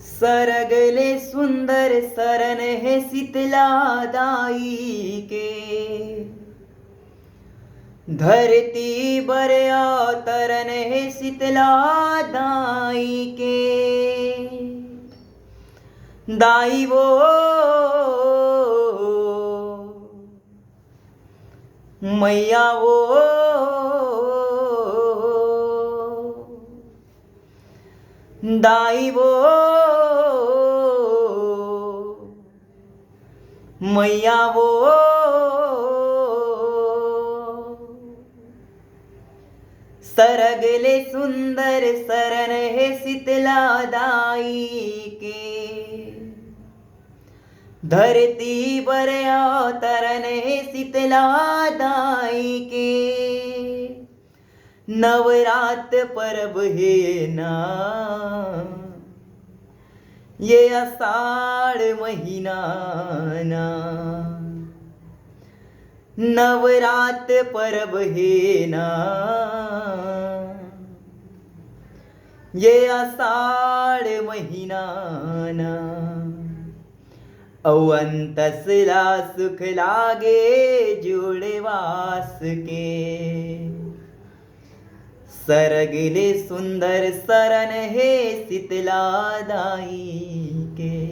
सरगले सुंदर सरन है शीतला दाई के। धरती बर अवतरण है शीतला दाई के। दाई वो मैया वो दाई वो मैया वो सरगले सुंदर सरन है शीतला दाई के। धरती पर अवतरण है शीतला दाई के। नवरात पर्व है ना ये आषाढ़ महीना ना। नवरात पर्व है ना ये आषाढ़ महीना ना। अवंतसला सुख लागे जुड़वास के। सरगले सुंदर सरन है शीतला दाई के।